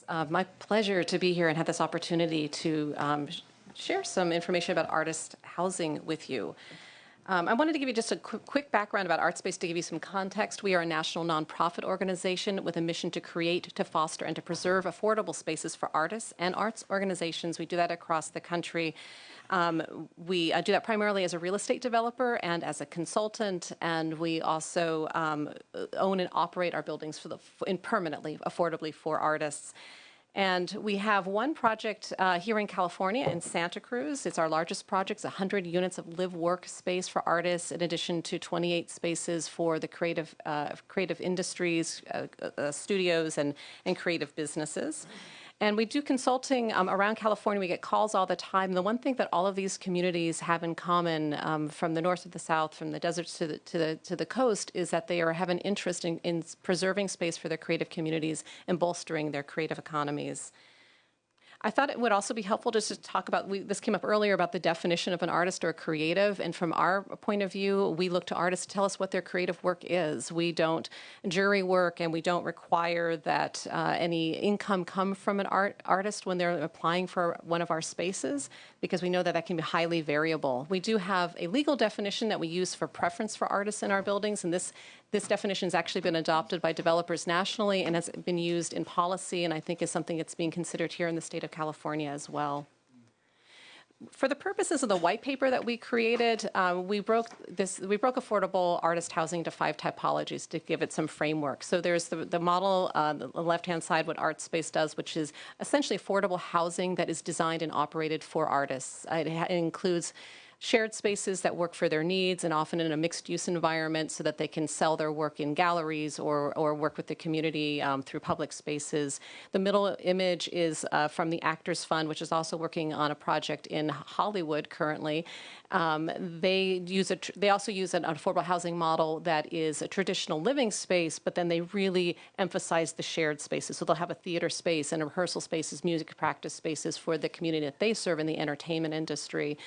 My pleasure to be here and have this opportunity to share some information about artist housing with you. I wanted to give you just a quick background about ArtSpace to give you some context. We are a national nonprofit organization with a mission to create, to foster, and to preserve affordable spaces for artists and arts organizations. We do that across the country. We do that primarily as a real estate developer and as a consultant, and we also own and operate our buildings permanently, affordably for artists. And we have one project here in California in Santa Cruz. It's our largest project. It's 100 units of live-work space for artists, in addition to 28 spaces for the creative industries, studios, and creative businesses. And we do consulting around California. We get calls all the time. The one thing that all of these communities have in common, from the north to the south, from the deserts to the coast, is that they have an interest in preserving space for their creative communities and bolstering their creative economies. I thought it would also be helpful just to talk about, this came up earlier, about the definition of an artist or a creative. And from our point of view, we look to artists to tell us what their creative work is. We don't jury work, and we don't require that any income come from an artist when they're applying for one of our spaces, because we know that that can be highly variable. We do have a legal definition that we use for preference for artists in our buildings, and this definition has actually been adopted by developers nationally and has been used in policy, and I think is something that's being considered here in the state of California as well. For the purposes of the white paper that we created, we broke affordable artist housing into 5 typologies to give it some framework. So there's the model on the left-hand side, what ArtSpace does, which is essentially affordable housing that is designed and operated for artists. It includes shared spaces that work for their needs, and often in a mixed-use environment, so that they can sell their work in galleries or work with the community through public spaces. The middle image is from the Actors Fund, which is also working on a project in Hollywood currently. They also use an affordable housing model that is a traditional living space, but then they really emphasize the shared spaces. So they'll have a theater space and rehearsal spaces, music practice spaces for the community that they serve in the entertainment industry.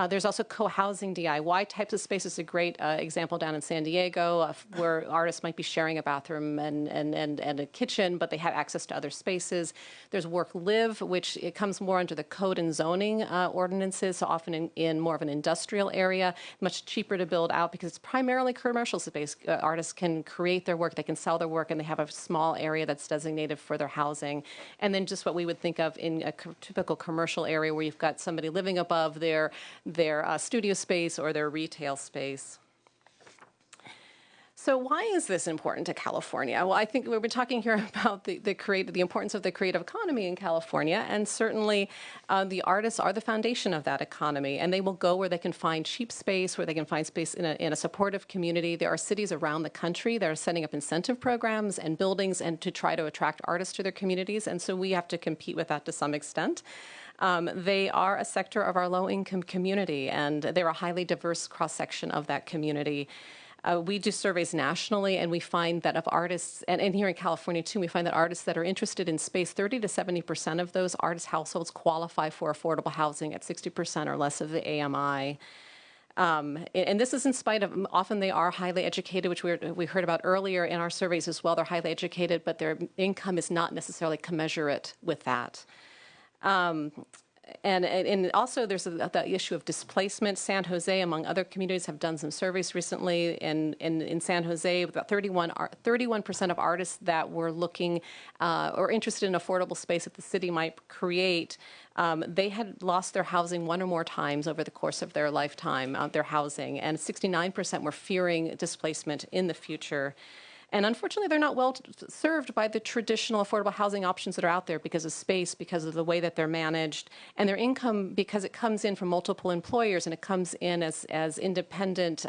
There's also co-housing DIY types of spaces. A great example down in San Diego where artists might be sharing a bathroom and a kitchen, but they have access to other spaces. There's work-live, which it comes more under the code and zoning ordinances, so often in more of an industrial area, much cheaper to build out because it's primarily commercial space. Artists can create their work, they can sell their work, and they have a small area that's designated for their housing. And then just what we would think of in a typical commercial area where you've got somebody living above their studio space or their retail space. So why is this important to California? Well, I think we've been talking here about the importance of the creative economy in California, and certainly the artists are the foundation of that economy, and they will go where they can find cheap space, where they can find space in a supportive community. There are cities around the country that are setting up incentive programs and buildings and to try to attract artists to their communities, and so we have to compete with that to some extent. They are a sector of our low-income community, and they're a highly diverse cross-section of that community. We do surveys nationally, and we find that of artists, and here in California too, we find that artists that are interested in space, 30 to 70% of those artist households qualify for affordable housing at 60% or less of the AMI. And this is in spite of, often they are highly educated, which we heard about earlier in our surveys as well. They're highly educated, but their income is not necessarily commensurate with that. And also there's the issue of displacement. San Jose, among other communities, have done some surveys recently. In San Jose, about 31% of artists that were looking or interested in affordable space that the city might create, they had lost their housing 1 or more times over the course of their lifetime, their housing, and 69% were fearing displacement in the future. And unfortunately, they're not well served by the traditional affordable housing options that are out there because of space, because of the way that they're managed, and their income, because it comes in from multiple employers and it comes in as independent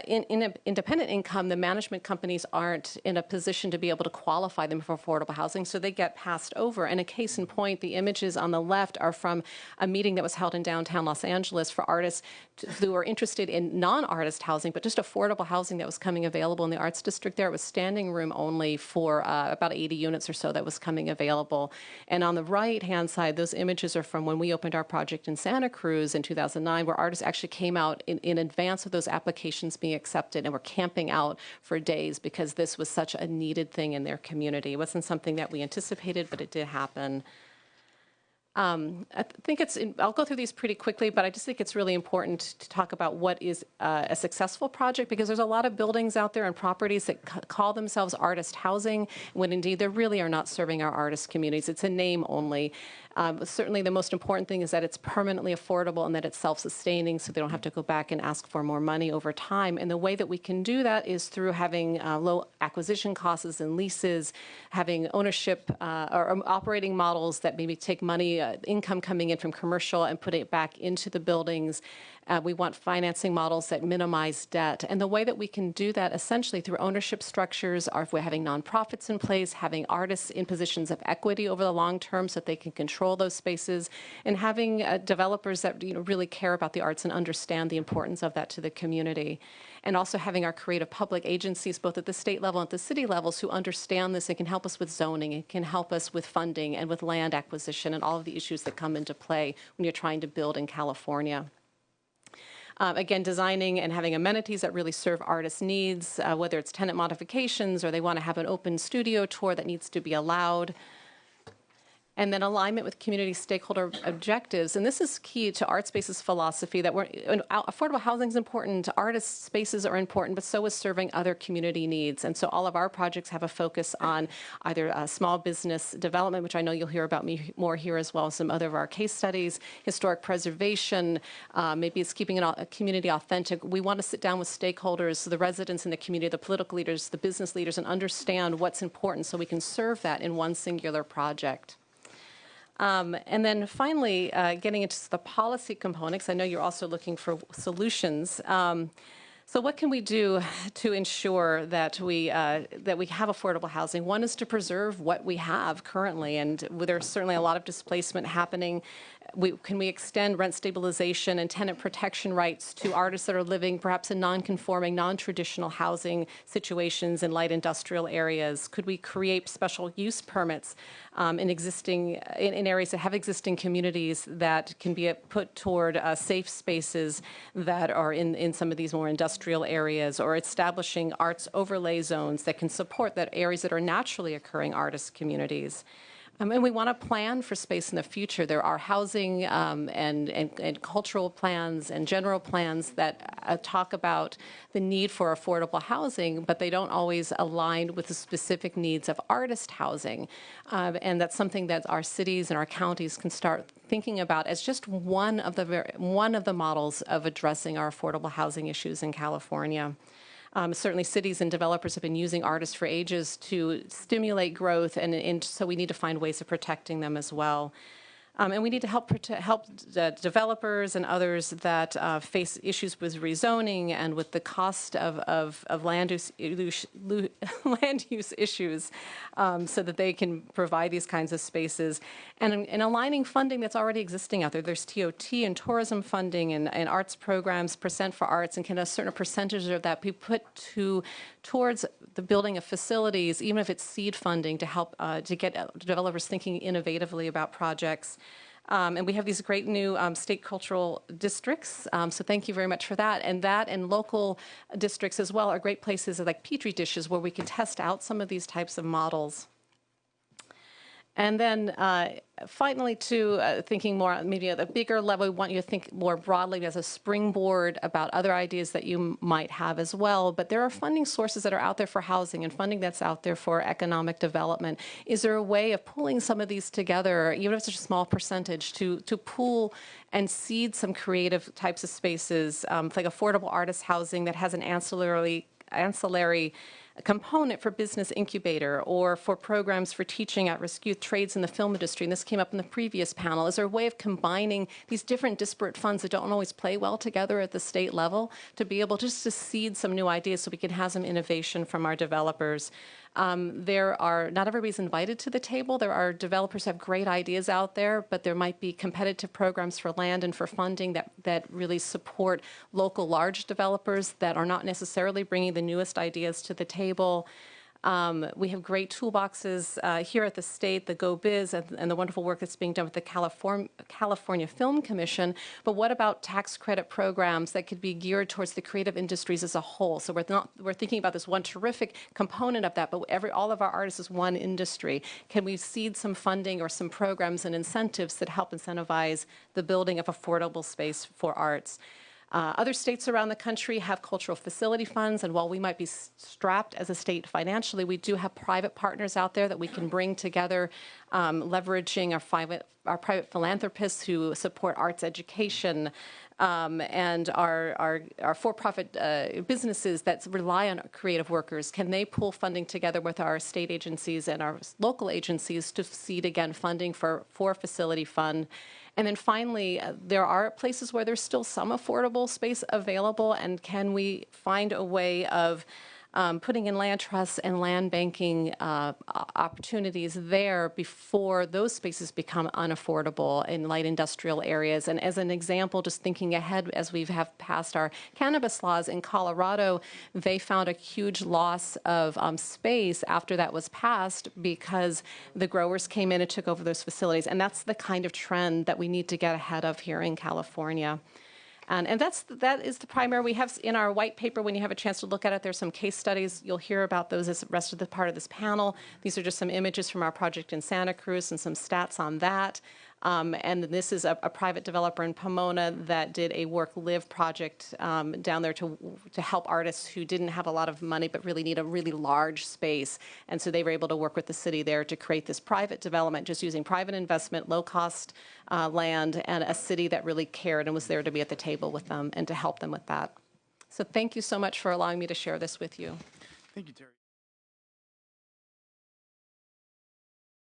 independent income. The management companies aren't in a position to be able to qualify them for affordable housing, so they get passed over. And a case in point, the images on the left are from a meeting that was held in downtown Los Angeles for artists who are interested in non-artist housing, but just affordable housing that was coming available in the arts district there. It was standing room only for about 80 units or so that was coming available. And on the right-hand side, those images are from when we opened our project in Santa Cruz in 2009, where artists actually came out in advance of those applications applications being accepted and were camping out for days because this was such a needed thing in their community. It wasn't something that we anticipated, but it did happen. I think I'll go through these pretty quickly, but I just think it's really important to talk about what is a successful project, because there's a lot of buildings out there and properties that call themselves artist housing, when indeed they really are not serving our artist communities. It's a name only. Certainly the most important thing is that it's permanently affordable and that it's self-sustaining, so they don't have to go back and ask for more money over time. And the way that we can do that is through having low acquisition costs and leases, having ownership or operating models that maybe take money, income coming in from commercial, and put it back into the buildings. We want financing models that minimize debt. And the way that we can do that essentially through ownership structures, or if we're having nonprofits in place, having artists in positions of equity over the long term so that they can control those spaces, and having developers that really care about the arts and understand the importance of that to the community. And also having our creative public agencies, both at the state level and at the city levels, who understand this and can help us with zoning, and can help us with funding and with land acquisition and all of the issues that come into play when you're trying to build in California. Again, designing and having amenities that really serve artists' needs, whether it's tenant modifications or they want to have an open studio tour that needs to be allowed. And then alignment with community stakeholder objectives. And this is key to ArtSpace's philosophy that affordable housing is important, artist spaces are important, but so is serving other community needs. And so all of our projects have a focus on either small business development, which I know you'll hear about me more here as well as some other of our case studies, historic preservation, maybe it's keeping a community authentic. We want to sit down with stakeholders, the residents in the community, the political leaders, the business leaders, and understand what's important so we can serve that in one singular project. And then finally, getting into the policy components, I know you're also looking for solutions. So what can we do to ensure that we have affordable housing? One is to preserve what we have currently, and there's certainly a lot of displacement happening. Can we extend rent stabilization and tenant protection rights to artists that are living perhaps in non-conforming, non-traditional housing situations in light industrial areas? Could we create special use permits in areas that have existing communities that can be put toward safe spaces that are in some of these more industrial areas, or establishing arts overlay zones that can support that areas that are naturally occurring artist communities? And we want to plan for space in the future. There are housing and cultural plans and general plans that talk about the need for affordable housing, but they don't always align with the specific needs of artist housing. And that's something that our cities and our counties can start thinking about as just one of the models of addressing our affordable housing issues in California. Certainly cities and developers have been using artists for ages to stimulate growth, and so we need to find ways of protecting them as well. And we need to help developers and others that face issues with rezoning and with the cost of land use issues, so that they can provide these kinds of spaces. And aligning funding that's already existing out there. There's TOT and tourism funding and arts programs, Percent for Arts, and can a certain percentage of that be put towards the building of facilities, even if it's seed funding, to help to get developers thinking innovatively about projects. And we have these great new state cultural districts, so thank you very much for that. And local districts as well are great places like Petri dishes where we can test out some of these types of models. And then finally, thinking more maybe at a bigger level, we want you to think more broadly as a springboard about other ideas that you might have as well. But there are funding sources that are out there for housing and funding that's out there for economic development. Is there a way of pulling some of these together, even if it's just a small percentage, to pool and seed some creative types of spaces, like affordable artist housing that has an ancillary component for business incubator, or for programs for teaching at-risk youth, trades in the film industry, and this came up in the previous panel. Is there a way of combining these different disparate funds that don't always play well together at the state level to be able just to seed some new ideas so we can have some innovation from our developers? Not everybody's invited to the table. There are developers who have great ideas out there, but there might be competitive programs for land and for funding that really support local large developers that are not necessarily bringing the newest ideas to the table. We have great toolboxes here at the state, the Go Biz, and the wonderful work that's being done with the California Film Commission. But what about tax credit programs that could be geared towards the creative industries as a whole? So we're thinking about this one terrific component of that, but all of our artists is one industry. Can we seed some funding or some programs and incentives that help incentivize the building of affordable space for arts? Other states around the country have cultural facility funds, and while we might be strapped as a state financially, we do have private partners out there that we can bring together, leveraging our private philanthropists who support arts education, and our for-profit businesses that rely on creative workers. Can they pull funding together with our state agencies and our local agencies to seed, again, funding for facility fund? And then finally, there are places where there's still some affordable space available, and can we find a way of putting in land trusts and land banking opportunities there before those spaces become unaffordable in light industrial areas? And as an example, just thinking ahead as we have passed our cannabis laws in Colorado, they found a huge loss of space after that was passed because the growers came in and took over those facilities. And that's the kind of trend that we need to get ahead of here in California. And that is the primary. We have in our white paper, when you have a chance to look at it, there's some case studies. You'll hear about those as the rest of the part of this panel. These are just some images from our project in Santa Cruz and some stats on that. And this is a private developer in Pomona that did a work-live project down there to help artists who didn't have a lot of money but really need a really large space. And so they were able to work with the city there to create this private development, just using private investment, low-cost land, and a city that really cared and was there to be at the table with them and to help them with that. So thank you so much for allowing me to share this with you. Thank you, Teri.